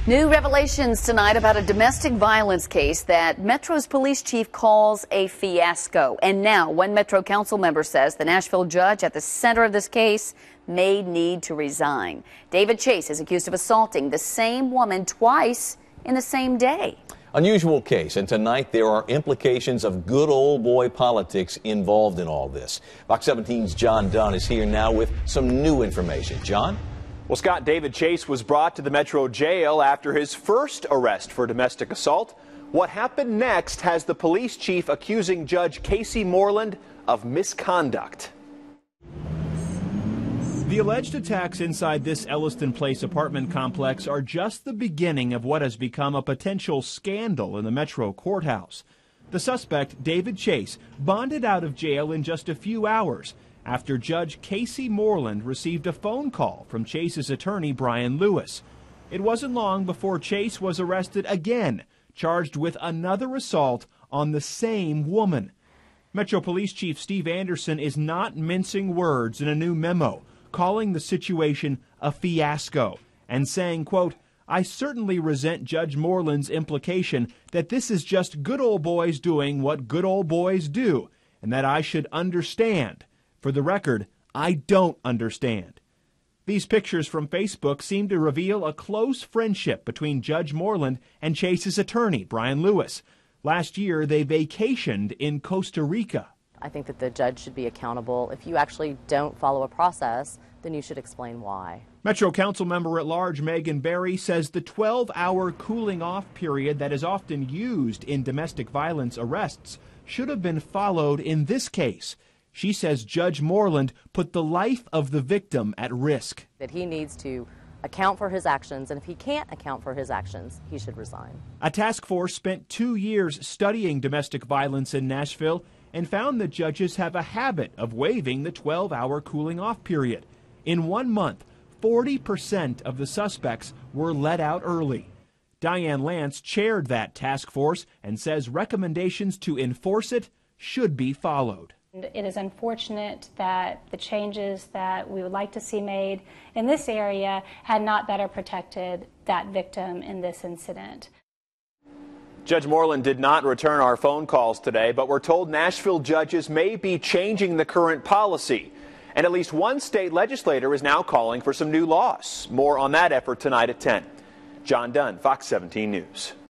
New revelations tonight about a domestic violence case that Metro's police chief calls a fiasco. And now one Metro council member says the Nashville judge at the center of this case may need to resign. David Chase is accused of assaulting the same woman twice in the same day. Unusual case, and tonight there are implications of good old boy politics involved in all this. Fox 17's John Dunn is here now with some new information. John? Well, Scott, David Chase was brought to the Metro jail after his first arrest for domestic assault. What happened next has the police chief accusing Judge Casey Moreland of misconduct. The alleged attacks inside this Elliston Place apartment complex are just the beginning of what has become a potential scandal in the Metro Courthouse. The suspect, David Chase, bonded out of jail in just a few hours after Judge Casey Moreland received a phone call from Chase's attorney, Bryan Lewis. It wasn't long before Chase was arrested again, charged with another assault on the same woman. Metro Police Chief Steve Anderson is not mincing words in a new memo, calling the situation a fiasco and saying, quote, "I certainly resent Judge Moreland's implication that this is just good old boys doing what good old boys do, and that I should understand. For the record, I don't understand." These pictures from Facebook seem to reveal a close friendship between Judge Moreland and Chase's attorney, Bryan Lewis. Last year, they vacationed in Costa Rica. I think that the judge should be accountable. If you actually don't follow a process, then you should explain why. Metro Council member at large Megan Berry says the 12-hour cooling off period that is often used in domestic violence arrests should have been followed in this case. She says Judge Moreland put the life of the victim at risk. That he needs to account for his actions, and if he can't account for his actions, he should resign. A task force spent 2 years studying domestic violence in Nashville and found that judges have a habit of waiving the 12-hour cooling off period. In 1 month, 40% of the suspects were let out early. Diane Lance chaired that task force and says recommendations to enforce it should be followed. It is unfortunate that the changes that we would like to see made in this area had not better protected that victim in this incident. Judge Moreland did not return our phone calls today, but we're told Nashville judges may be changing the current policy. And at least one state legislator is now calling for some new laws. More on that effort tonight at 10. John Dunn, Fox 17 News.